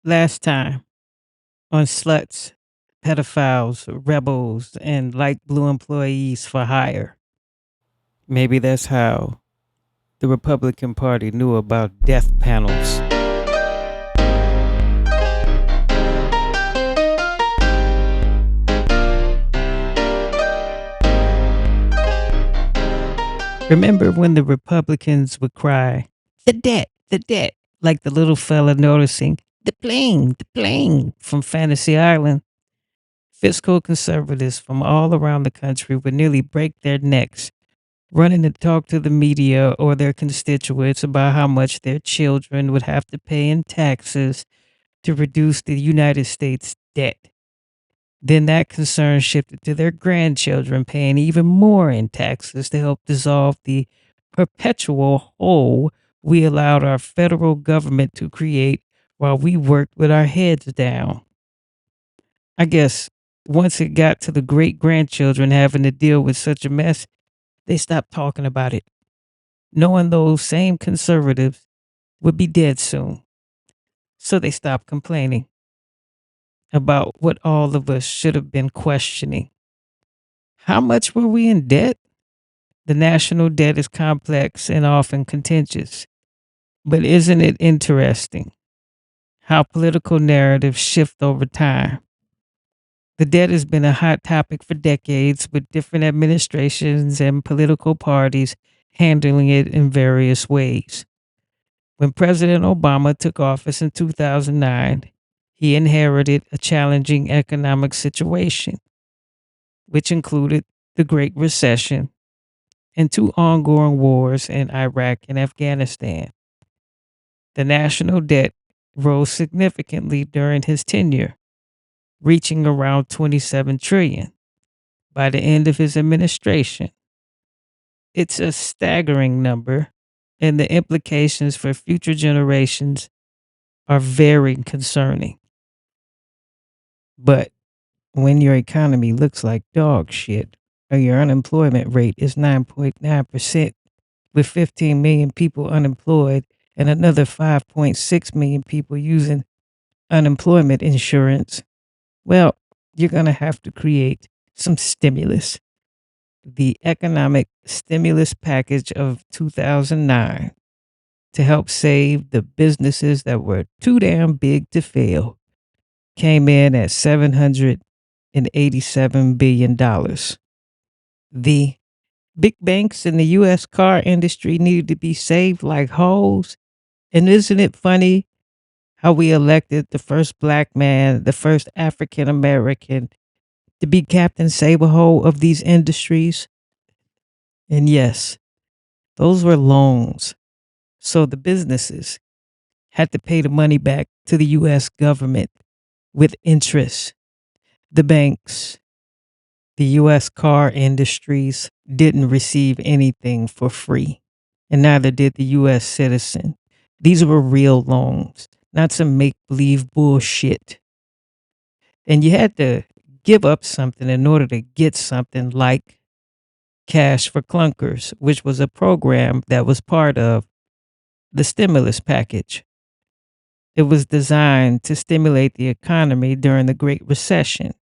Last time on sluts, pedophiles, rebels, and light blue employees for hire. Maybe that's how the Republican Party knew about death panels. Remember when the Republicans would cry, the debt, like the little fella noticing, the plane from Fantasy Island? Fiscal conservatives from all around the country would nearly break their necks running to talk to the media or their constituents about how much their children would have to pay in taxes to reduce the United States debt. Then that concern shifted to their grandchildren paying even more in taxes to help dissolve the perpetual hole we allowed our federal government to create while we worked with our heads down. I guess once it got to the great grandchildren having to deal with such a mess, they stopped talking about it, knowing those same conservatives would be dead soon. So they stopped complaining about what all of us should have been questioning. How much were we in debt? The national debt is complex and often contentious. But isn't it interesting how political narratives shift over time? The debt has been a hot topic for decades, with different administrations and political parties handling it in various ways. When President Obama took office in 2009, he inherited a challenging economic situation, which included the Great Recession and two ongoing wars in Iraq and Afghanistan. The national debt rose significantly during his tenure, reaching around 27 trillion by the end of his administration. It's a staggering number, and the implications for future generations are very concerning. But when your economy looks like dog shit, or your unemployment rate is 9.9%, with 15 million people unemployed and another 5.6 million people using unemployment insurance, well, you're going to have to create some stimulus. The economic stimulus package of 2009 to help save the businesses that were too damn big to fail came in at $787 billion. The big banks in the U.S. car industry needed to be saved like hoes. And isn't it funny how we elected the first black man, the first African American to be Captain Saberhole of these industries? And yes, those were loans. So the businesses had to pay the money back to the U.S. government with interest. The banks, the U.S. car industries didn't receive anything for free, and neither did the U.S. citizen. These were real loans, not some make believe bullshit. And you had to give up something in order to get something like Cash for Clunkers, which was a program that was part of the stimulus package. It was designed to stimulate the economy during the Great Recession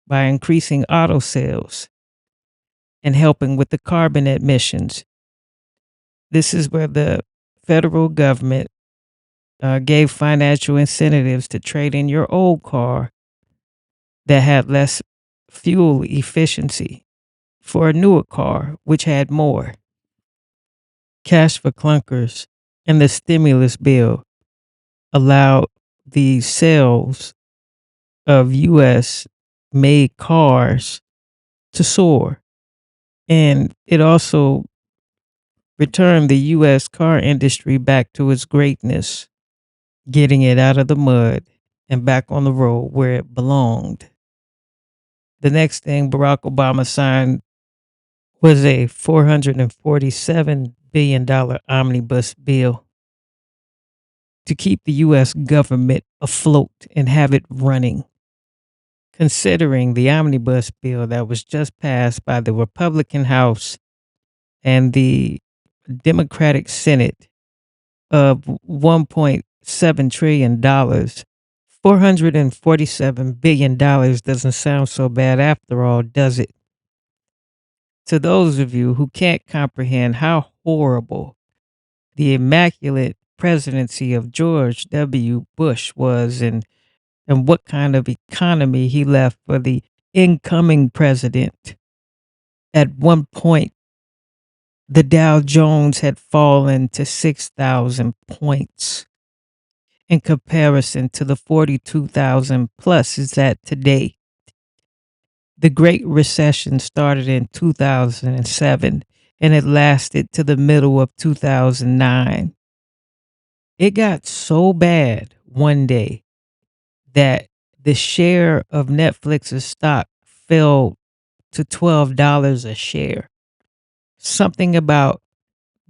by increasing auto sales and helping with the carbon emissions. This is where the federal government gave financial incentives to trade in your old car that had less fuel efficiency for a newer car, which had more. Cash for Clunkers and the stimulus bill allowed the sales of U.S. made cars to soar. And it also returned the U.S. car industry back to its greatness, getting it out of the mud and back on the road where it belonged. The next thing Barack Obama signed was a $447 billion omnibus bill to keep the U.S. government afloat and have it running. Considering the omnibus bill that was just passed by the Republican House and the Democratic Senate of $7 trillion. $447 billion doesn't sound so bad after all, does it? To those of you who can't comprehend how horrible the immaculate presidency of George W. Bush was, and what kind of economy he left for the incoming president. At one point, the Dow Jones had fallen to 6,000 points in comparison to the 42,000 plus is at today. The Great Recession started in 2007 and it lasted to the middle of 2009. It got so bad one day that the share of Netflix's stock fell to $12 a share. Something about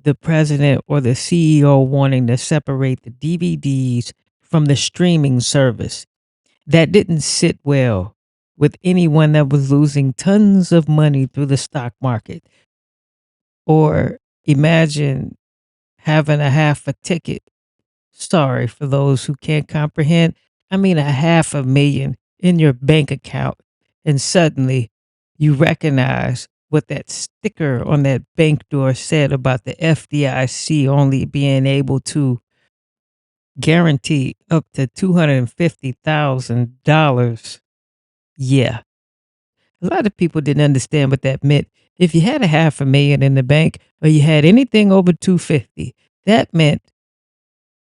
the president or the CEO wanting to separate the DVDs from the streaming service. That didn't sit well with anyone that was losing tons of money through the stock market. Or imagine having a half a ticket. Sorry for those who can't comprehend. I mean, $500,000 in your bank account, and suddenly you recognize what that sticker on that bank door said about the FDIC only being able to guarantee up to $250,000. Yeah, a lot of people didn't understand what that meant. If you had $500,000 in the bank or you had anything over 250, that meant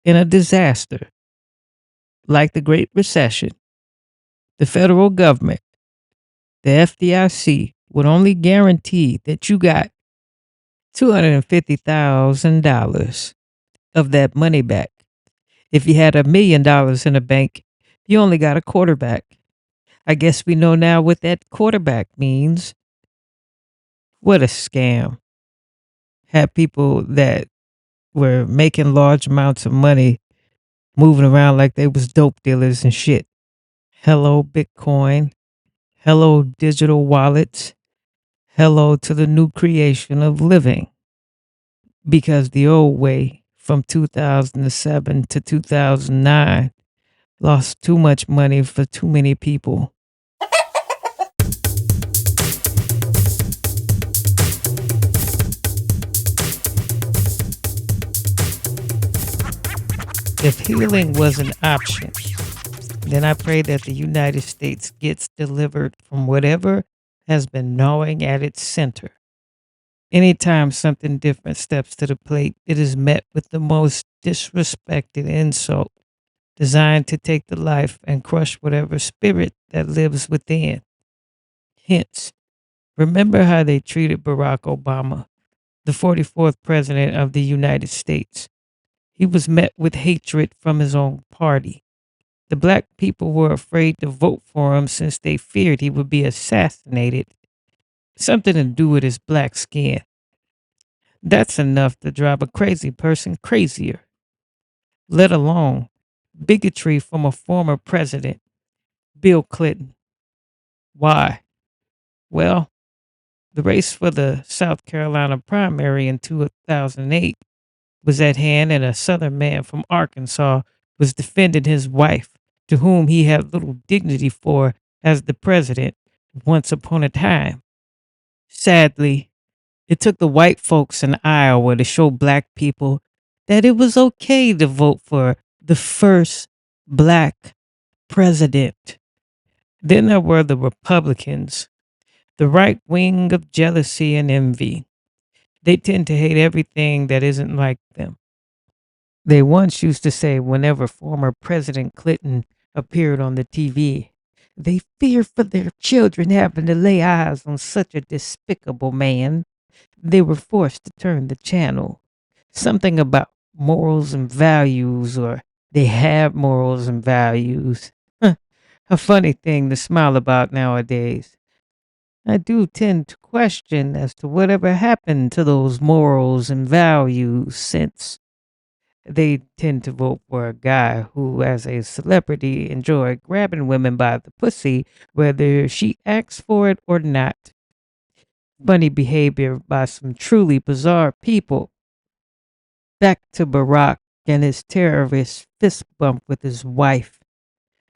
in a disaster like the Great Recession, the federal government, the FDIC, would only guarantee that you got $250,000 of that money back. If you had $1,000,000 in a bank, you only got a quarterback. I guess we know now what that quarterback means. What a scam. Had people that were making large amounts of money moving around like they was dope dealers and shit. Hello, Bitcoin. Hello, digital wallets. Hello to the new creation of living. Because the old way from 2007 to 2009 lost too much money for too many people. If healing was an option, then I pray that the United States gets delivered from whatever has been gnawing at its center. Anytime something different steps to the plate, it is met with the most disrespected insult, designed to take the life and crush whatever spirit that lives within. Hence, remember how they treated Barack Obama, the 44th president of the United States. He was met with hatred from his own party. The black people were afraid to vote for him since they feared he would be assassinated. Something to do with his black skin. That's enough to drive a crazy person crazier, let alone bigotry from a former president, Bill Clinton. Why? Well, the race for the South Carolina primary in 2008 was at hand, and a Southern man from Arkansas was defending his wife, to whom he had little dignity for as the president once upon a time. Sadly, it took the white folks in Iowa to show black people that it was okay to vote for the first black president. Then there were the Republicans, the right wing of jealousy and envy. They tend to hate everything that isn't like them. They once used to say, whenever former President Clinton appeared on the TV, they fear for their children having to lay eyes on such a despicable man. They were forced to turn the channel. Something about morals and values, or they have morals and values. A funny thing to smile about nowadays. I do tend to question as to whatever happened to those morals and values, since they tend to vote for a guy who, as a celebrity, enjoyed grabbing women by the pussy, whether she asks for it or not. Funny behavior by some truly bizarre people. Back to Barack and his terrorist fist bump with his wife.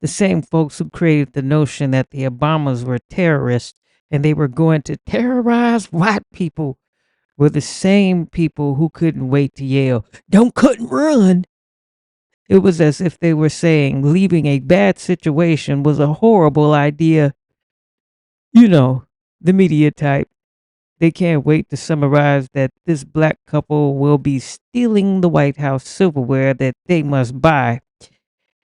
The same folks who created the notion that the Obamas were terrorists and they were going to terrorize white people were the same people who couldn't wait to yell, "Don't cut and run." It was as if they were saying leaving a bad situation was a horrible idea. You know, the media type. They can't wait to summarize that this black couple will be stealing the White House silverware that they must buy.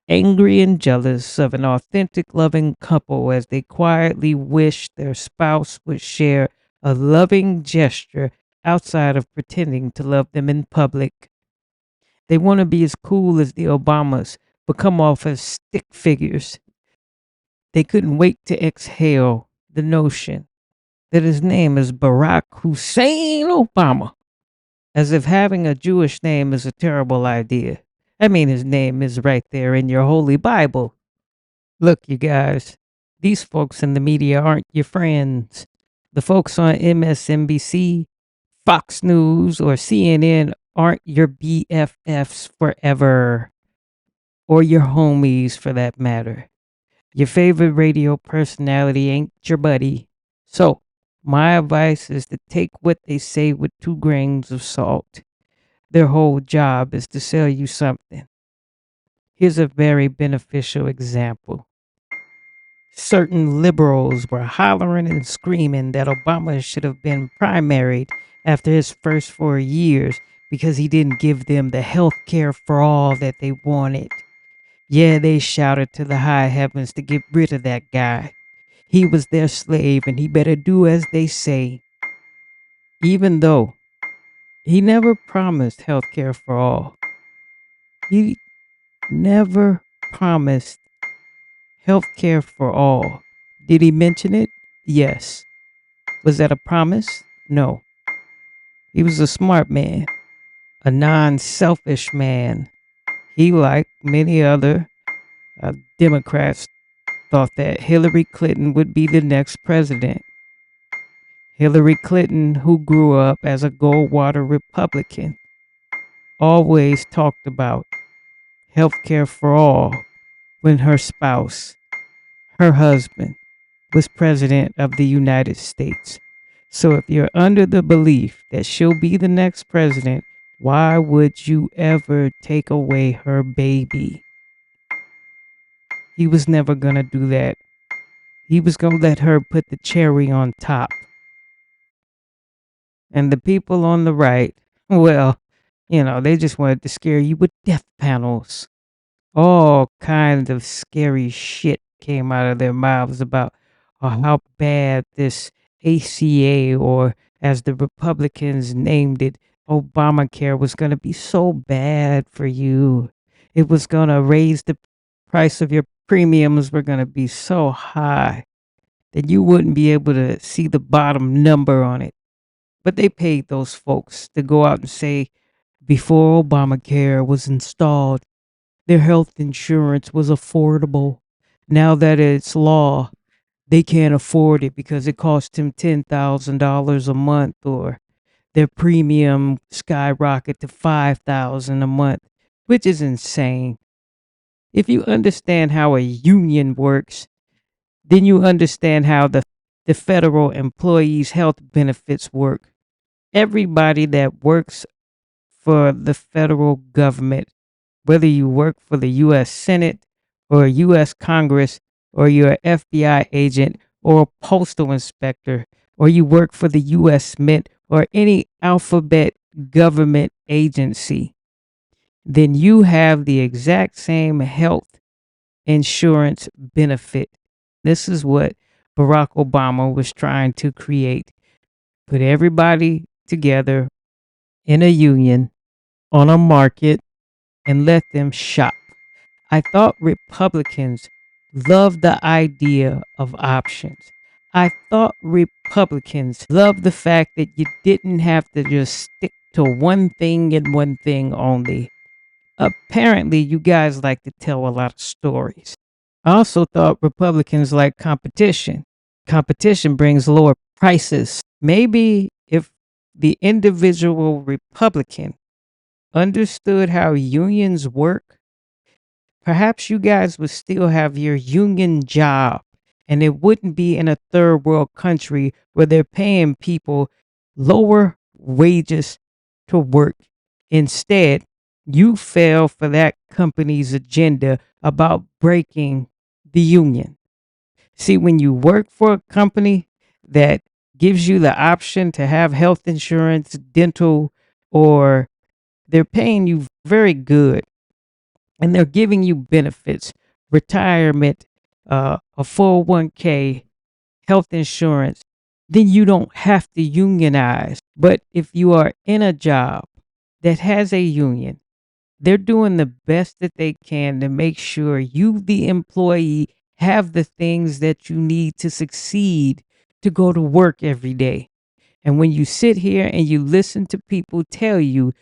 Angry and jealous of an authentic, loving couple as they quietly wish their spouse would share a loving gesture outside of pretending to love them in public. They want to be as cool as the Obamas, but come off as stick figures. They couldn't wait to exhale the notion that his name is Barack Hussein Obama, as if having a Jewish name is a terrible idea. I mean, his name is right there in your holy Bible. Look, you guys, these folks in the media aren't your friends. The folks on MSNBC, Fox News, or CNN aren't your BFFs forever, or your homies for that matter. Your favorite radio personality ain't your buddy. So, my advice is to take what they say with 2 grains of salt. Their whole job is to sell you something. Here's a very beneficial example. Certain liberals were hollering and screaming that Obama should have been primaried after his first 4 years because he didn't give them the health care for all that they wanted. Yeah, they shouted to the high heavens to get rid of that guy. He was their slave and he better do as they say. Even though he never promised health care for all. He never promised health care for all. Did he mention it? Yes. Was that a promise? No. He was a smart man, a non selfish man. He, like many other Democrats, thought that Hillary Clinton would be the next president. Hillary Clinton, who grew up as a Goldwater Republican, always talked about health care for all when her spouse, her husband, was president of the United States. So if you're under the belief that she'll be the next president, why would you ever take away her baby? He was never going to do that. He was going to let her put the cherry on top. And the people on the right, well, they just wanted to scare you with death panels. All kinds of scary shit came out of their mouths about how bad this ACA, or as the Republicans named it, Obamacare, was going to be so bad for you. It was going to raise the price of your premiums, were going to be so high that you wouldn't be able to see the bottom number on it. But they paid those folks to go out and say, before Obamacare was installed, their health insurance was affordable. Now that it's law, they can't afford it because it costs them $10,000 a month, or their premium skyrocket to $5,000 a month, which is insane. If you understand how a union works, then you understand how the federal employees' health benefits work. Everybody that works for the federal government, whether you work for the U.S. Senate or U.S. Congress, or you're an FBI agent or a postal inspector, or you work for the U.S. Mint or any alphabet government agency, then you have the exact same health insurance benefit. This is what Barack Obama was trying to create. Put everybody together in a union on a market and let them shop. I thought Republicans loved the idea of options. I thought Republicans loved the fact that you didn't have to just stick to one thing and one thing only. Apparently, you guys like to tell a lot of stories. I also thought Republicans like competition. Competition brings lower prices. Maybe if the individual Republican understood how unions work, perhaps you guys would still have your union job, and it wouldn't be in a third world country where they're paying people lower wages to work. Instead, you fell for that company's agenda about breaking the union. See, when you work for a company that gives you the option to have health insurance, dental, or they're paying you very good and they're giving you benefits, retirement, a 401k, health insurance, then you don't have to unionize. But if you are in a job that has a union, they're doing the best that they can to make sure you, the employee, have the things that you need to succeed to go to work every day. And when you sit here and you listen to people tell you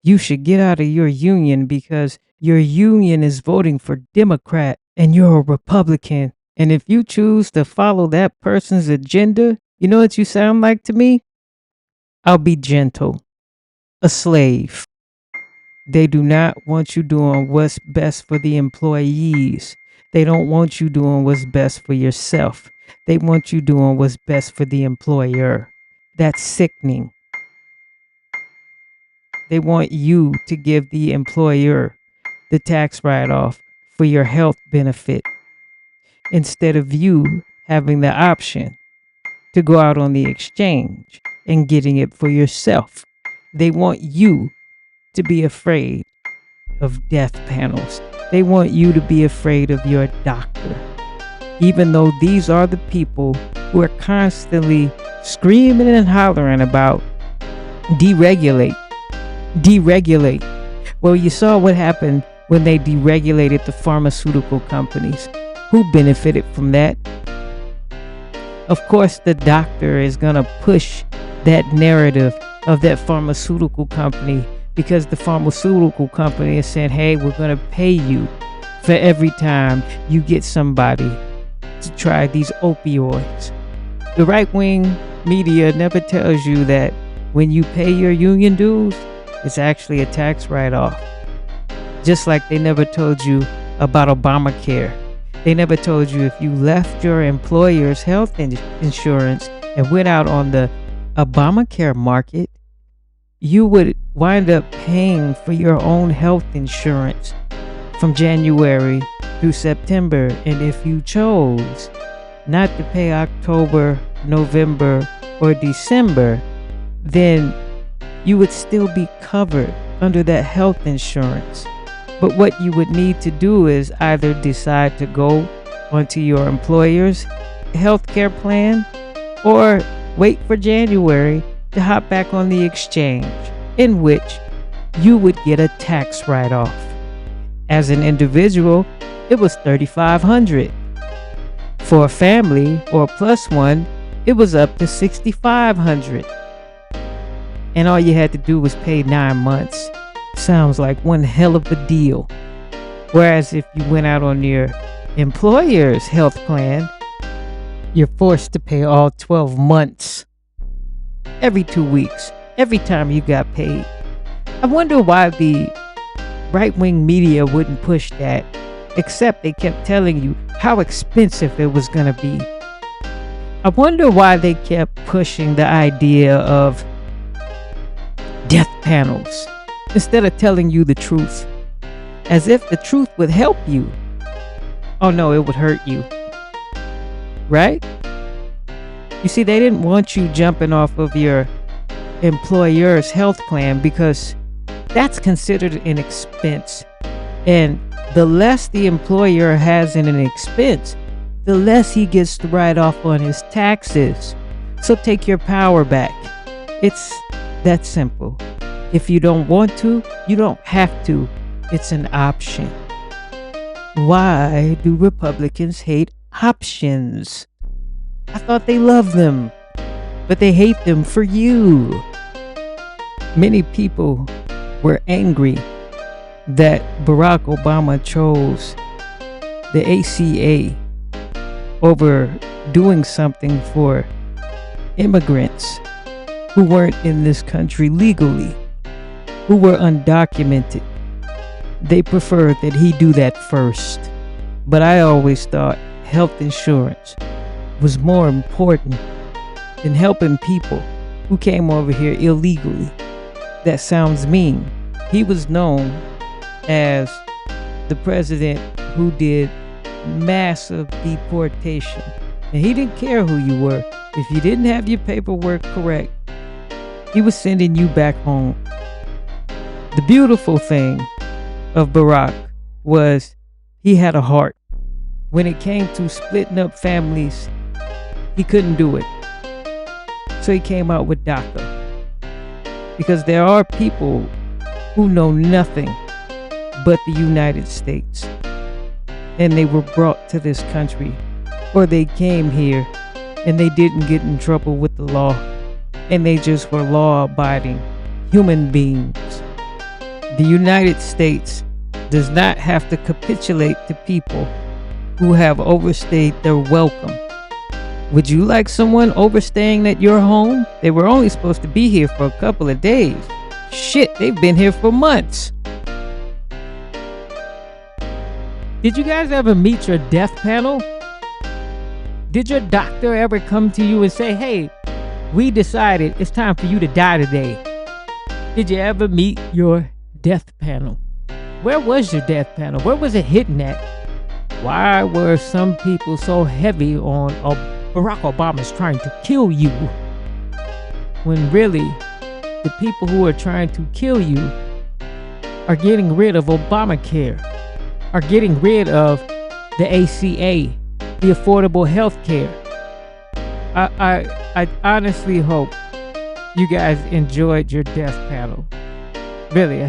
you should get out of your union because your union is voting for Democrat and you're a Republican, and if you choose to follow that person's agenda, you know what you sound like to me? I'll be gentle, a slave. They do not want you doing what's best for the employees. They don't want you doing what's best for yourself. They want you doing what's best for the employer. That's sickening. They want you to give the employer the tax write-off for your health benefit instead of you having the option to go out on the exchange and getting it for yourself. They want you to be afraid of death panels. They want you to be afraid of your doctor, even though these are the people who are constantly screaming and hollering about deregulate. Well, you saw what happened when they deregulated the pharmaceutical companies. Who benefited from that? Of course, the doctor is going to push that narrative of that pharmaceutical company because the pharmaceutical company is saying, hey, we're going to pay you for every time you get somebody to try these opioids. The right-wing media never tells you that when you pay your union dues, it's actually a tax write-off. Just like they never told you about Obamacare. They never told you if you left your employer's health insurance and went out on the Obamacare market, you would wind up paying for your own health insurance from January through September. And if you chose not to pay October, November, or December, then you would still be covered under that health insurance. But what you would need to do is either decide to go onto your employer's health care plan or wait for January to hop back on the exchange, in which you would get a tax write-off. As an individual, it was $3,500. For a family or a plus one, it was up to $6,500. And all you had to do was pay 9 months. Sounds like one hell of a deal. Whereas if you went out on your employer's health plan, you're forced to pay all 12 months. Every 2 weeks, every time you got paid. I wonder why the right-wing media wouldn't push that, except they kept telling you how expensive it was going to be. I wonder why they kept pushing the idea of death panels instead of telling you the truth, as if the truth would help you. Oh no, it would hurt you, right? You see, they didn't want you jumping off of your employer's health plan because that's considered an expense. And the less the employer has in an expense, the less he gets to write off on his taxes. So take your power back. It's that simple. If you don't want to, you don't have to. It's an option. Why do Republicans hate options? I thought they loved them, but they hate them for you. Many people were angry that Barack Obama chose the ACA over doing something for immigrants who weren't in this country legally, who were undocumented. They prefer that he do that first. But I always thought health insurance was more important than helping people who came over here illegally. That sounds mean. He was known as the president who did massive deportation. And he didn't care who you were. If you didn't have your paperwork correct, he was sending you back home. The beautiful thing of Barack was he had a heart. When it came to splitting up families, he couldn't do it. So he came out with DACA. Because there are people who know nothing but the United States. And they were brought to this country, or they came here and they didn't get in trouble with the law, and they just were law-abiding human beings. The United States does not have to capitulate to people who have overstayed their welcome. Would you like someone overstaying at your home? They were only supposed to be here for a couple of days. Shit, they've been here for months. Did you guys ever meet your death panel? Did your doctor ever come to you and say, hey, we decided it's time for you to die today? Did you ever meet your death panel? Where was your death panel? Where was it hitting at? Why were some people so heavy on Barack Obama's trying to kill you, when really the people who are trying to kill you are getting rid of Obamacare, are getting rid of the ACA, the Affordable Health Care? I honestly hope you guys enjoyed your death panel. Really,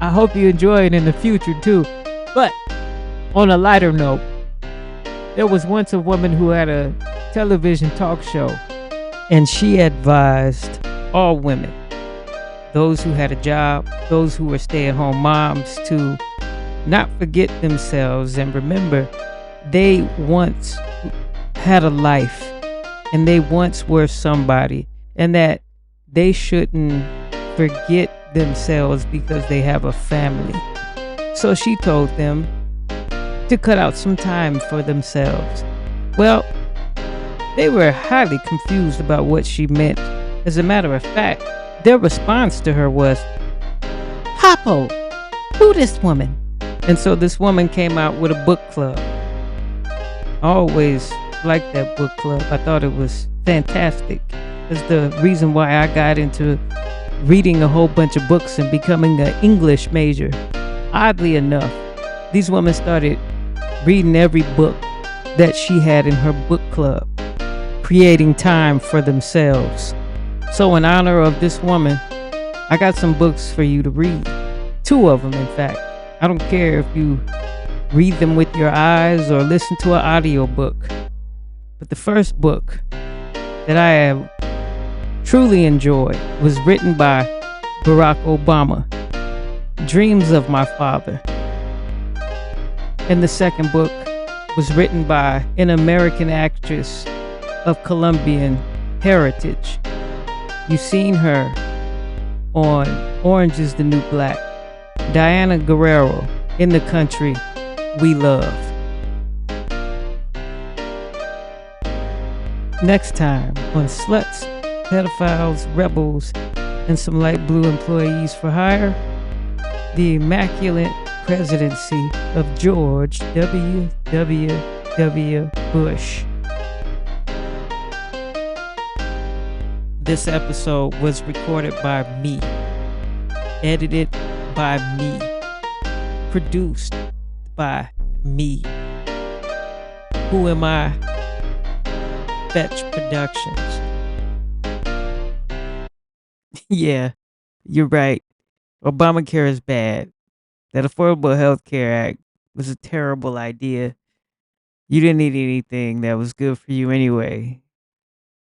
I hope you enjoy it in the future too. But on a lighter note, there was once a woman who had a television talk show, and she advised all women, those who had a job, those who were stay-at-home moms, to not forget themselves and remember they once had a life and they once were somebody, and that they shouldn't forget themselves because they have a family. So she told them to cut out some time for themselves. Well, they were highly confused about what she meant. As a matter of fact, their response to her was, Hoppo, who this woman? And so this woman came out with a book club. I always liked that book club. I thought it was fantastic. It's the reason why I got into reading a whole bunch of books and becoming an English major. Oddly enough, these women started reading every book that she had in her book club, creating time for themselves. So in honor of this woman, I got some books for you to read. 2 of them, in fact. I don't care if you read them with your eyes or listen to an audiobook. But the first book that I have truly enjoyed was written by Barack Obama, Dreams of My Father. And the second book was written by an American actress of Colombian heritage. You've seen her on Orange is the New Black, Diana Guerrero in The Country We Love. Next time on Sluts, Pedophiles, Rebels, and Some Light Blue Employees for Hire, the immaculate presidency of George W. Bush. This episode was recorded by me, edited by me, produced by me. Who am I? Fetch Productions. Yeah, you're right. Obamacare is bad. That Affordable Health Care Act was a terrible idea. You didn't need anything that was good for you anyway.